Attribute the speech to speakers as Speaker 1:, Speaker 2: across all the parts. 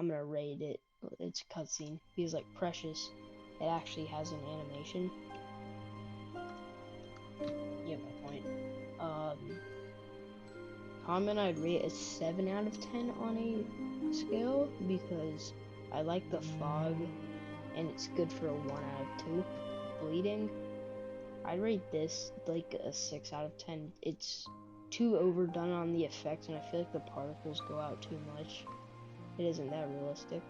Speaker 1: I'm gonna rate it. It's a cutscene. Because like Precious, it actually has an animation. You get my point. Common, I'd rate a 7 out of 10 on a scale because I like the fog and it's good for a 1 out of 2. Bleeding, I'd rate this like a 6 out of 10. It's too overdone on the effects and I feel like the particles go out too much. It isn't that realistic.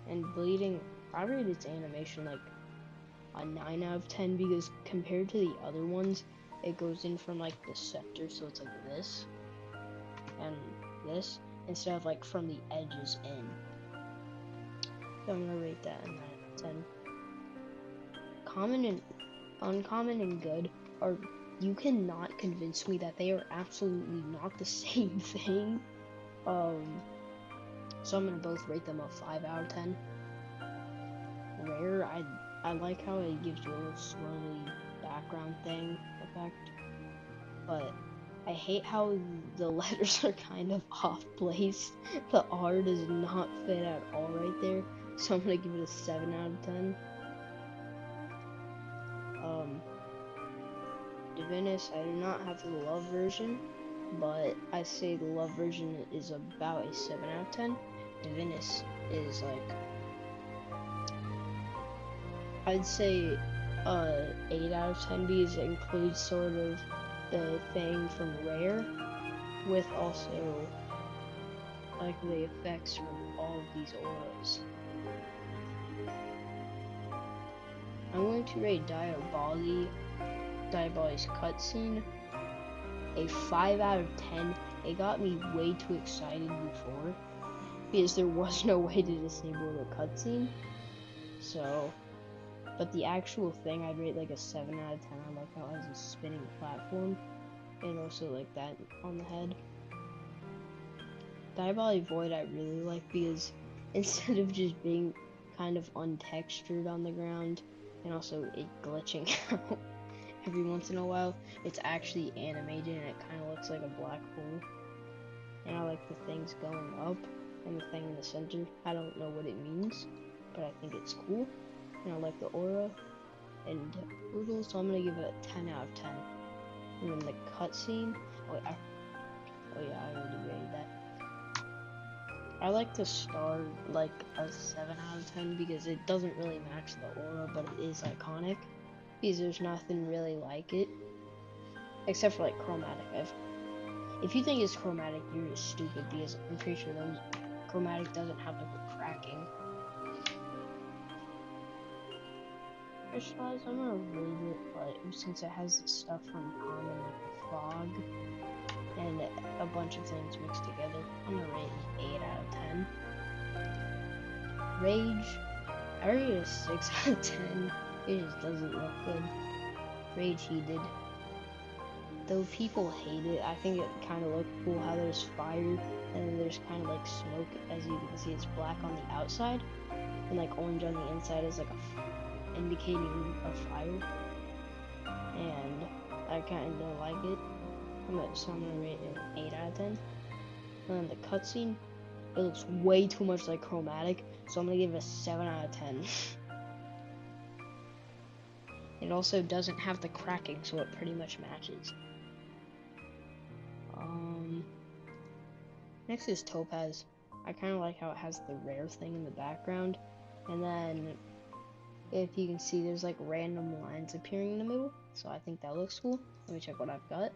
Speaker 1: And bleeding, I rate its animation like a 9 out of 10 because compared to the other ones, it goes in from like the center, so it's like this and this instead of like from the edges in. So I'm gonna rate that a 9 out of 10. Common and uncommon and good are, you cannot convince me that they are absolutely not the same thing. So I'm gonna both rate them a 5 out of 10. Rare, I like how it gives you a little swirly background thing effect, but I hate how the letters are kind of off place. The R does not fit at all right there, so I'm gonna give it a 7 out of 10. Divinus, I do not have the love version, but I say the love version is about a 7 out of 10. Divinus is like, I'd say 8 out of 10 because it includes sort of the thing from Rare with also like the effects from all of these auras. I'm going to rate Diaboli's cutscene a 5 out of 10. It got me way too excited before because there was no way to disable the cutscene. So, but the actual thing I'd rate like a 7 out of 10. I like how it has a spinning platform and also like that on the head. Diabolic Void I really like because instead of just being kind of untextured on the ground and also it glitching out every once in a while, it's actually animated and it kind of looks like a black hole. And I like the things going up and the thing in the center. I don't know what it means, but I think it's cool. And I like the aura and Google, so I'm gonna give it a 10 out of 10. And then the cutscene, oh yeah, I already rated that. I like the star like a 7 out of 10 because it doesn't really match the aura, but it is iconic because there's nothing really like it except for like chromatic. If you think it's chromatic, you're just stupid because I'm pretty sure those chromatic doesn't have like the cracking. Crystallize, I'm gonna rate it like since it has the stuff from common like the fog and a bunch of things mixed together. I'm gonna rate it an 8 out of 10. Rage, I rate it a 6 out of 10. It just doesn't look good. Rage heated. Though people hate it, I think it kind of looks cool how there's fire and then there's kind of like smoke. As you can see, it's black on the outside and like orange on the inside is like indicating a fire. And I kind of like it. So I'm gonna rate it an 8 out of 10. And then the cutscene, it looks way too much like chromatic, so I'm gonna give it a 7 out of 10. It also doesn't have the cracking, so it pretty much matches. Next is Topaz. I kind of like how it has the rare thing in the background, and then if you can see, there's like random lines appearing in the middle, so I think that looks cool. Let me check what I've got.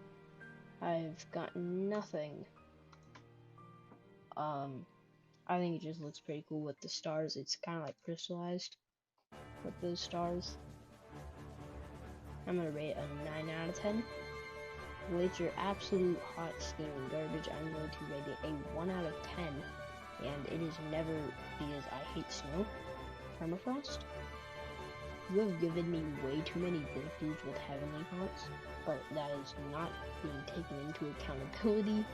Speaker 1: I've got nothing. I think it just looks pretty cool with the stars. It's kind of like crystallized with those stars. I'm gonna rate a 9 out of 10. With your absolute hot steaming garbage, I'm going to rate it a 1 out of 10. And it is never because I hate snow. Permafrost. You have given me way too many breakthroughs with Heavenly Haunts, but that is not being taken into accountability.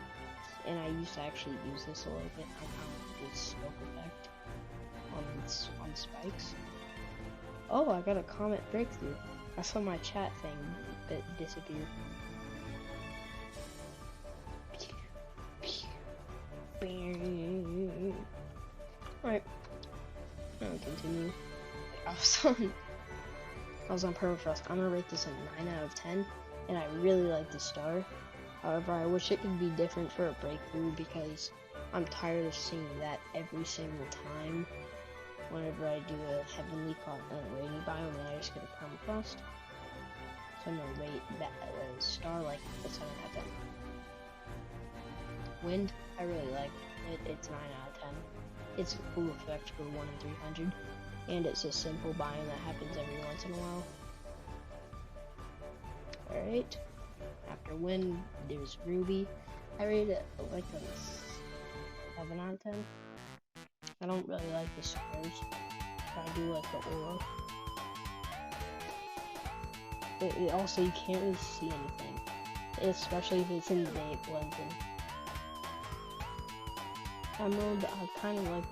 Speaker 1: And I used to actually use this a little bit. I found this smoke effect on spikes. Oh, I got a comet breakthrough. I saw my chat thing that disappeared. Alright, now we continue. I was on Permafrost. I'm gonna rate this a 9 out of 10, and I really like the star. However, I wish it could be different for a breakthrough because I'm tired of seeing that every single time. Whenever I do a heavenly rainy biome, and I just get a Permafrost. So I'm gonna rate that star like a 7 out of 10. Wind, I really like it. It's 9 out of 10. It's a cool effect for 1 in 300, and it's a simple biome that happens every once in a while. Alright, after wind, there's Ruby. I rate it like a 7 out of 10. I don't really like the stars, but I do like the aura. Also, you can't really see anything, especially if it's in the day, it blends in. Emerald, I kind of like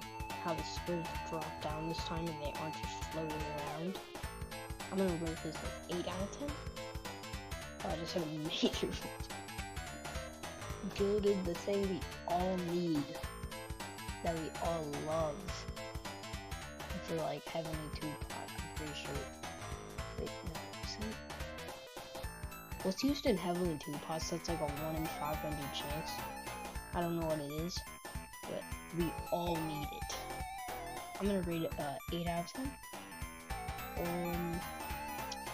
Speaker 1: how the spurs drop down this time and they aren't just floating around. I'm gonna rate this like 8 out of 10. Oh, I just had a major Gilded, the thing we all need, that we all love, for like Heavenly 2 pot, I'm pretty sure. Wait, no, isn't it? What's used in Heavenly 2 pots that's like a 1 in 500 chance? I don't know what it is, but we all need it. I'm gonna rate it 8 out of 10.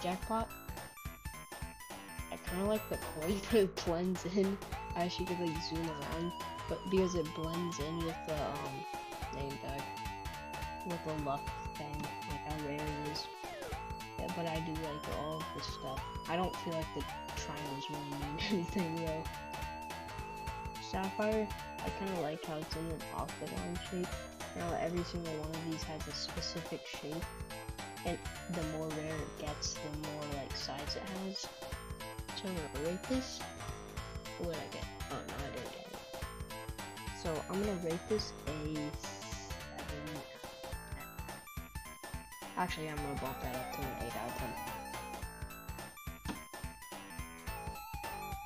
Speaker 1: Jackpot. I kind of like the coin, but it blends in. I actually could like zoom around, but because it blends in with the name tag, with the luck thing, like how rare it is. Yeah, but I do like all of this stuff. I don't feel like the triangles really mean anything though. Sapphire, I kind of like how it's in an octagon shape. Now every single one of these has a specific shape, and the more rare it gets, the more like size it has. So I'm gonna rate this. What did I get? Oh no, I didn't get it. So I'm gonna rate this a 7. Actually, I'm gonna bump that up to an 8 out of 10.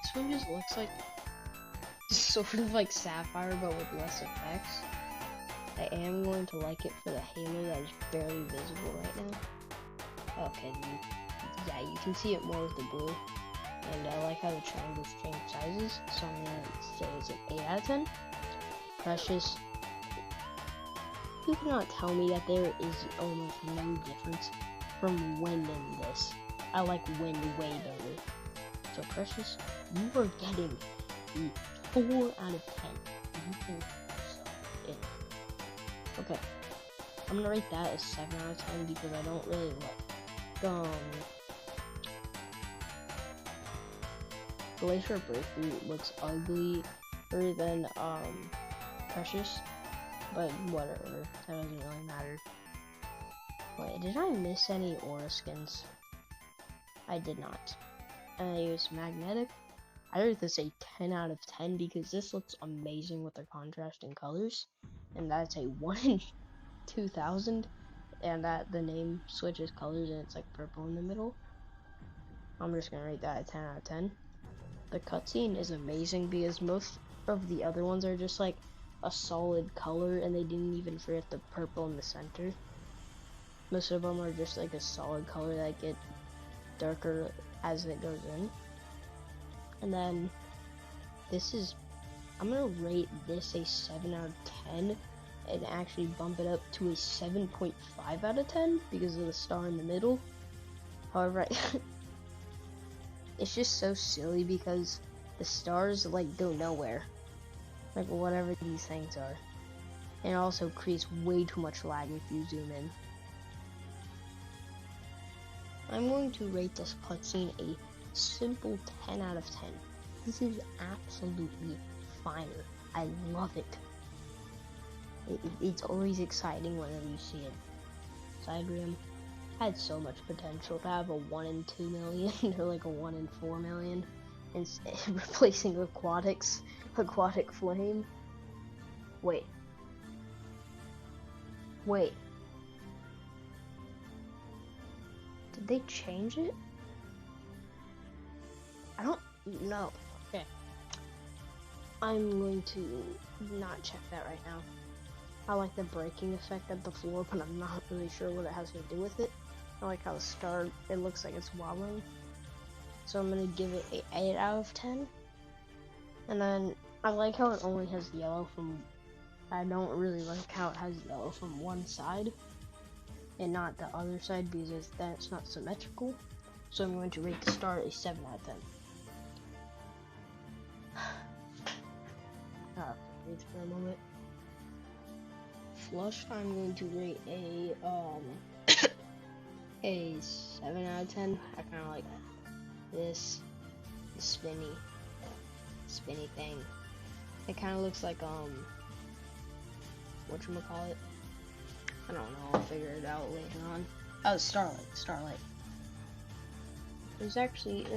Speaker 1: This one just looks like sort of like Sapphire, but with less effects. I am going to like it for the halo that is barely visible right now. Okay, yeah, you can see it more with the blue. And I like how the triangles change sizes, so I'm gonna say it's an 8 out of 10. Precious. You cannot tell me that there is almost no difference from wind in this. I like wind way better. So Precious, you are getting the 4 out of 10. You can suck it. Okay, I'm gonna rate that as 7 out of 10 because I don't really like Glacier Breakthrough looks uglier than Precious, but whatever, that doesn't really matter. Wait, did I miss any aura skins? I did not. And I used Magnetic. I rate this a 10 out of 10 because this looks amazing with the contrasting colors, and that's a 1 in 2000, and that the name switches colors and it's like purple in the middle. I'm just gonna rate that a 10 out of 10. The cutscene is amazing because most of the other ones are just like a solid color and they didn't even forget the purple in the center. Most of them are just like a solid color that get darker as it goes in. And then I'm gonna rate this a 7 out of 10 and actually bump it up to a 7.5 out of 10 because of the star in the middle. However, it's just so silly because the stars like go nowhere, like whatever these things are, and it also creates way too much lag if you zoom in. I'm going to rate this cutscene a simple 10 out of 10. This is absolutely fire. I love it. It's always exciting whenever you see it. Sidrium had so much potential to have a 1 in 2 million or like a 1 in 4 million, and replacing aquatic flame. Wait. Did they change it? I don't know. Okay. I'm going to not check that right now. I like the breaking effect of the floor, but I'm not really sure what it has to do with it. I like how the star, it looks like it's wobbling. So I'm gonna give it an 8 out of 10. And then I like how it only has yellow from, I don't really like how it has yellow from one side and not the other side because that's not symmetrical. So I'm going to rate the star a 7 out of 10. Wait for a moment. Flush, I'm going to rate a 7 out of 10. I kind of like this spinny thing. It kind of looks like whatchamacallit? I don't know, I'll figure it out later on. Oh, Starlight. There's actually,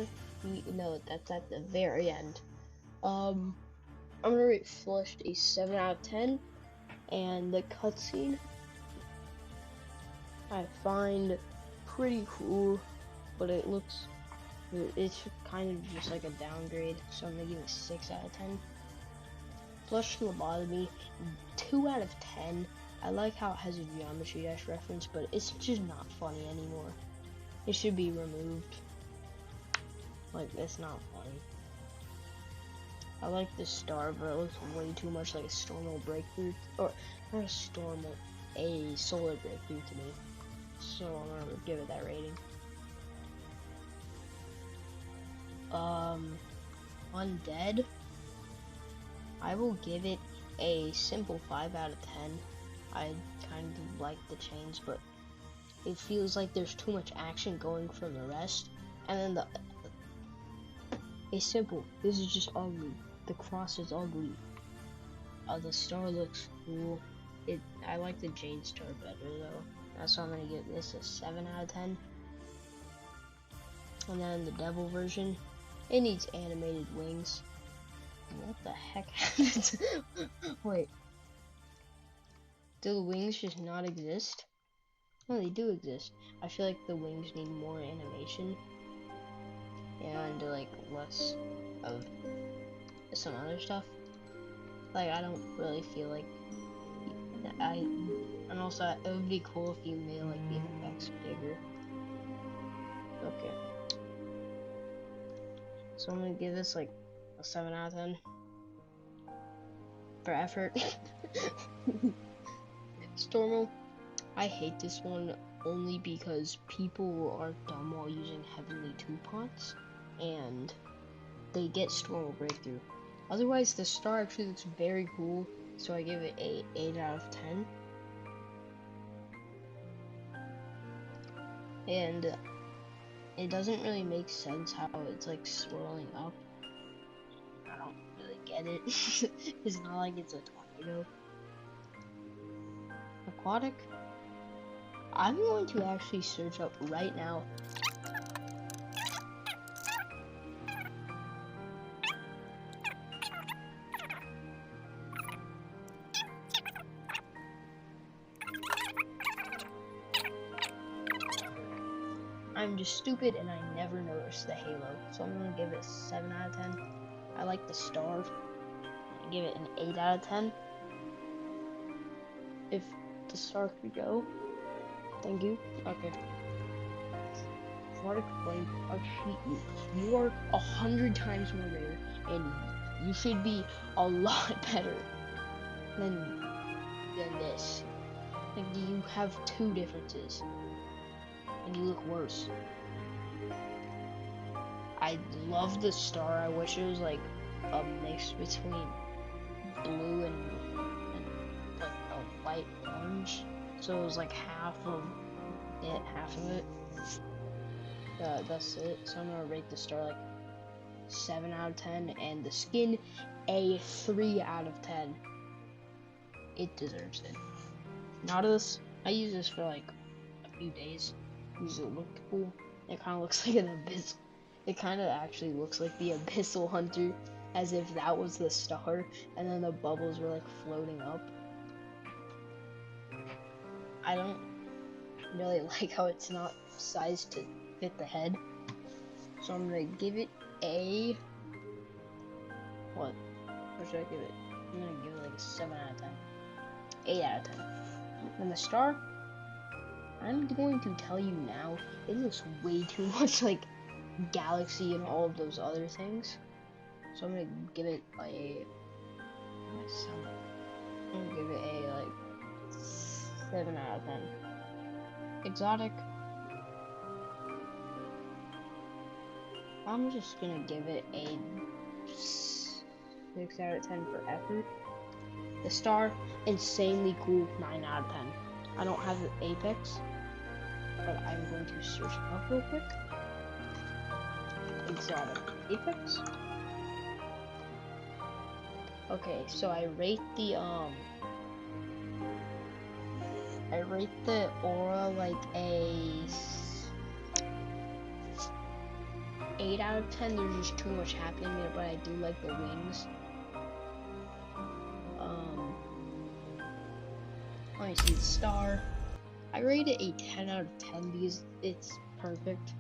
Speaker 1: no, that's at the very end. I'm gonna rate Flushed a 7 out of 10, and the cutscene I find pretty cool, but it's kind of just like a downgrade, so I'm gonna give it a 6 out of 10. Flushed Lobotomy, 2 out of 10. I like how it has a Geometry Dash reference, but it's just not funny anymore. It should be removed. Like, it's not funny. I like the star, but it looks way too much like a Stormal Breakthrough, or not a Stormal, a Solar Breakthrough to me. So I'm gonna give it that rating. Undead, I will give it a simple 5 out of 10. I kind of like the change, but it feels like there's too much action going from the rest. And then a simple, this is just ugly. The cross is ugly. The star looks cool. I like the Jade Star better though. That's why I'm gonna give this a 7 out of 10. And then the devil version, it needs animated wings. What the heck happened? Wait. Do the wings just not exist? No, they do exist. I feel like the wings need more animation and like less of some other stuff. Like, I don't really feel like and also it would be cool if you made like the effects bigger. Okay. So I'm gonna give this like a 7 out of 10 for effort. Stormo, I hate this one only because people are dumb while using Heavenly 2 pots and they get Stormo Breakthrough. Otherwise, the star actually looks very cool, so I give it a 8 out of 10. And it doesn't really make sense how it's like swirling up. I don't really get it. It's not like it's a tornado. Aquatic, I'm going to actually search up right now. I'm just stupid and I never noticed the halo, so I'm gonna give it a 7 out of 10. I like the star. I give it an 8 out of 10. If the star could go, thank you. Okay. Aquatic Flame, you are 100 times more rare, and you should be a lot better than this. Like, you have 2 differences, and you look worse. I love the star. I wish it was like a mix between blue and like a light orange, so it was like half of it. That's it. So I'm gonna rate the star like 7 out of 10, and the skin a 3 out of 10. It deserves it. Nautilus, I use this for like a few days because it looked cool. It kind of looks like an abyss. It kind of actually looks like the Abyssal Hunter, as if that was the star, and then the bubbles were like floating up. I don't really like how it's not sized to fit the head, so I'm gonna give it a What should I give it? I'm gonna give it like a 7 out of 10. 8 out of 10. And the star, I'm going to tell you now, it looks way too much like Galaxy and all of those other things. So I'm gonna give it a. I'm gonna give it a like 7 out of 10. Exotic. I'm just gonna give it a 6 out of 10 for effort. The star, insanely cool, 9 out of 10. I don't have the Apex, but I'm going to search it up real quick. Exotic Apex. Okay, so I rate the aura like a 8 out of 10. There's just too much happening there, but I do like the wings. Let me see the star. I rate it a 10 out of 10 because it's perfect.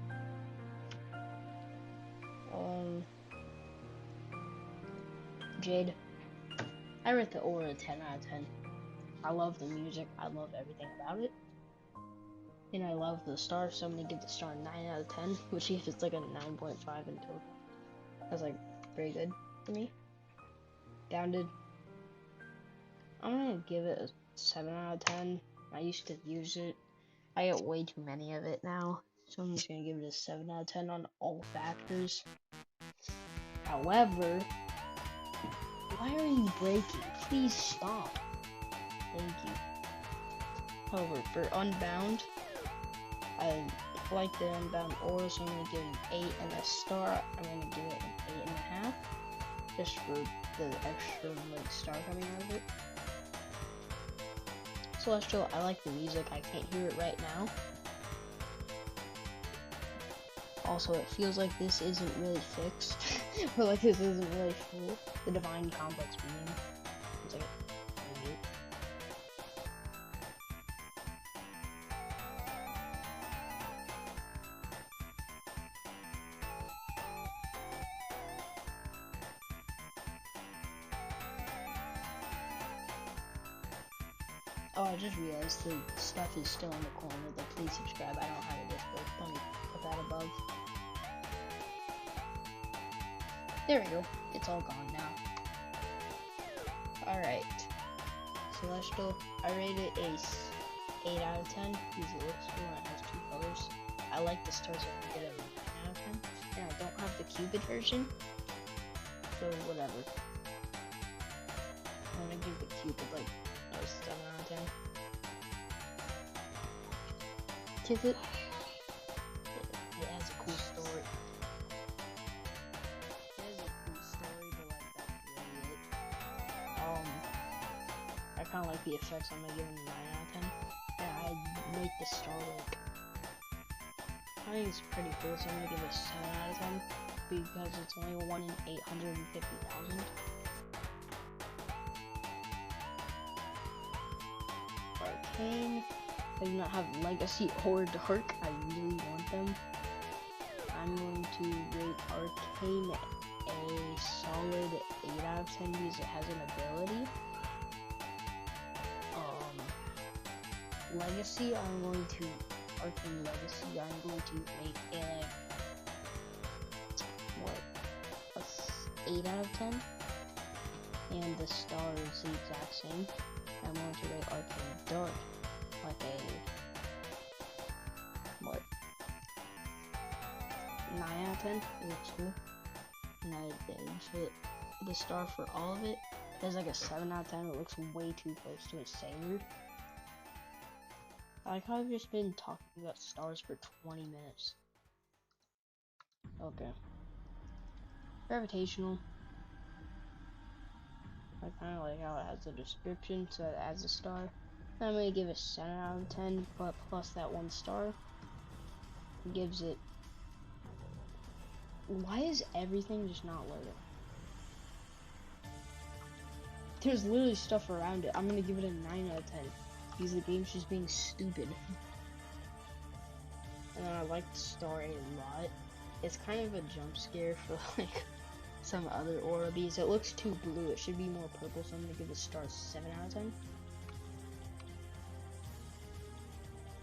Speaker 1: Jade. I rate the aura a 10 out of 10. I love the music. I love everything about it. And I love the star, so I'm gonna give the star a 9 out of 10, which if it's like a 9.5 in total. That's like pretty good for me. Bounded. I'm gonna give it a 7 out of 10. I used to use it. I get way too many of it now, so I'm just gonna give it a 7 out of 10 on all factors. However, why are you breaking? Please stop. Thank you. However, for Unbound, I like the Unbound aura, so I'm gonna give it an 8, and the star, I'm gonna give it an 8.5, just for the extra like star coming out of it. Celestial, I like the music. I can't hear it right now. Also, it feels like this isn't really fixed, or like this isn't really full. The Divine Complex being. It's like oh, I just realized the stuff is still in the corner. The please subscribe. I don't have a Discord. Let me put that above. There we go. It's all gone now. Alright. Celestial. I rate it a 8 out of 10 because it looks cool and it has 2 colors. I like the stars, so I'm gonna get a 9 out of 10. And I don't have the Cupid version, so whatever. I'm gonna give the Cupid like a 7 out of 10. Cupid. It has a cool story. It has a cool story, but like that's really it. I kind of like the effects. I'm gonna give it a 9 out of 10. And I rate the star like, I think it's pretty cool, so I'm gonna give it a 7 out of 10 because it's only 1 in 850,000. Arcane. I do not have Legacy or Dark. I really want them. I'm going to rate Arcane a solid 8 out of 10 because it has an ability. Legacy, I'm going to Arcane Legacy. I'm going to make a like a 8 out of 10. And the star is the exact same. I'm going to rate Arcane Dark like a 9 out of 10. It looks cool. And I hit the star for all of it. There's like a 7 out of 10. It looks way too close to its Sailor. I like how I've just been talking about stars for 20 minutes. Okay. Gravitational. I kind of like how it has a description, so it adds a star. I'm going to give it 7 out of 10, but plus that 1 star gives it... Why is everything just not loading? There's literally stuff around it. I'm going to give it a 9 out of 10. Because the game's just being stupid. And then I like the star a lot. It's kind of a jump scare for like some other aura bees. It looks too blue. It should be more purple, so I'm gonna give the star 7 out of 10.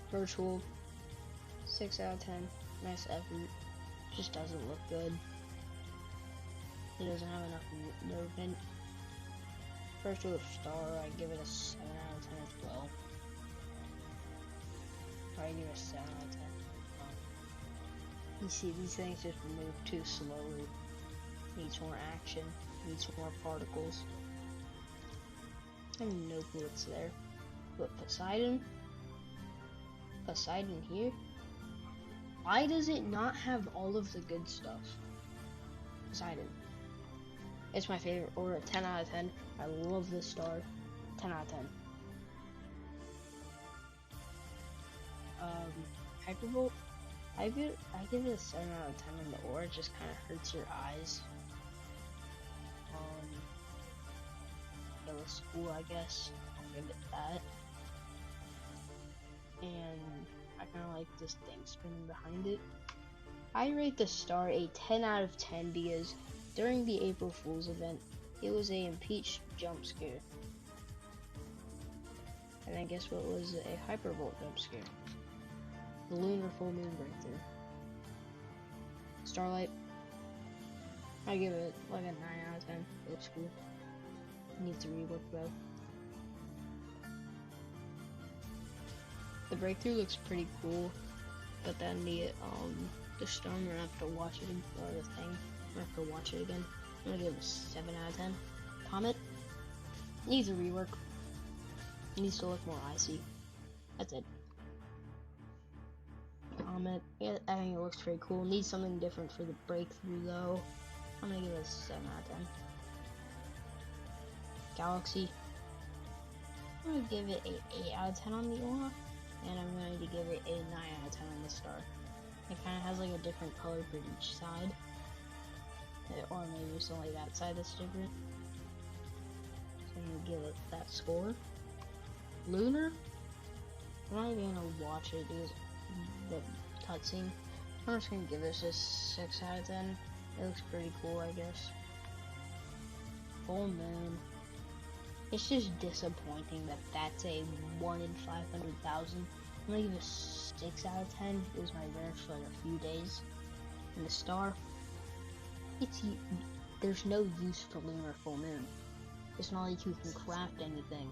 Speaker 1: Virtual, 6 out of 10. Nice effort. Just doesn't look good. It doesn't have enough movement. Virtual star, I give it a 7 out of 10 as well. I give it a 7 out of 10. You see, these things just move too slowly. Needs more action. Needs more particles. I have no clue what's there. But Poseidon? Poseidon here? Why does it not have all of the good stuff? Poseidon. It's my favorite aura. 10 out of 10. I love this star. 10 out of 10. Hypervolt. I give it a 7 out of 10 on the aura. It just kind of hurts your eyes. It looks cool, I guess. I'll give it that. And I kind of like this thing spinning behind it. I rate the star a 10 out of 10 because during the April Fool's event, it was a impeached jump scare. And then guess what was a hypervolt jump scare? The lunar full moon breakthrough. Starlight. I give it like a 9 out of 10. It looks cool. Needs to rework though. The breakthrough looks pretty cool, but then the stone, we're gonna have to watch it, or the thing, we're gonna have to watch it again. I'm gonna give it a 7 out of 10. Comet needs a rework. It needs to look more icy. That's it. Comet, yeah, I think it looks pretty cool. Needs something different for the breakthrough though. I'm gonna give it a 7 out of 10. Galaxy, I'm gonna give it a 8 out of 10 on the aura, and I'm going to give it a 9 out of 10 on the star. It kind of has like a different color for each side, or maybe it's only that side that's different. So I'm gonna give it that score. Lunar, I'm not even gonna watch it because the cutscene. I'm just gonna give this a 6 out of 10. It looks pretty cool, I guess. Full moon. It's just disappointing that that's a 1 in 500,000. I'm gonna give it a 6 out of 10. It was my rarest for like a few days. And the star, there's no use for lunar full moon. It's not like you can craft anything.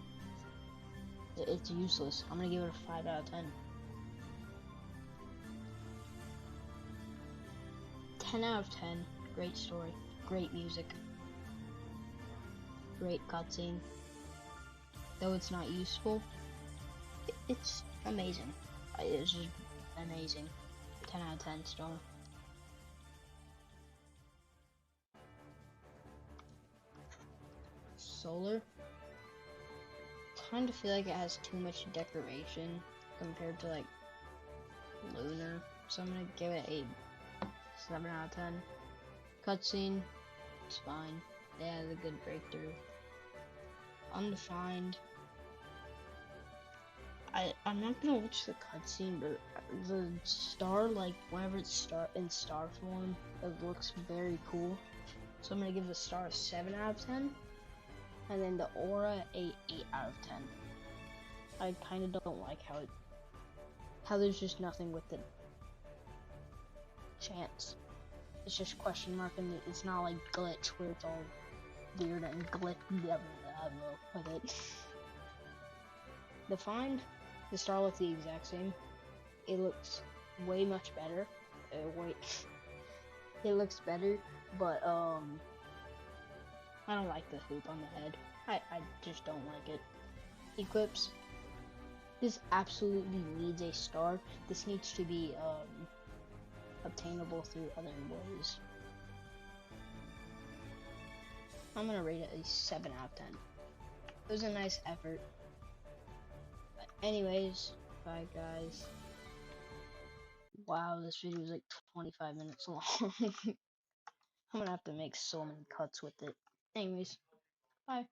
Speaker 1: It's useless. I'm gonna give it a 5 out of 10. 10 out of 10. Great story. Great music. Great cutscene. Though it's not useful, it's amazing. It's just amazing. 10 out of 10 star. Solar. Kind of feel like it has too much decoration compared to like lunar, so I'm gonna give it a 7 out of 10. Cutscene, it's fine. They had a good breakthrough. Undefined. I'm not gonna watch the cutscene, but the star, like whenever it's in star form, it looks very cool. So I'm gonna give the star a 7 out of 10, and then the aura a 8 out of 10. I kind of don't like how there's just nothing with the chance. It's just question mark, and it's not like glitch where it's all weird and glitch. With it. Defined, the star looks the exact same. It looks way much better. It looks better, but I don't like the hoop on the head. I just don't like it. Eclipse. This absolutely needs a star. This needs to be obtainable through other ways. I'm gonna rate it a 7 out of 10. It was a nice effort. But anyways, bye guys. Wow, this video was like 25 minutes long. I'm gonna have to make so many cuts with it. Anyways, bye.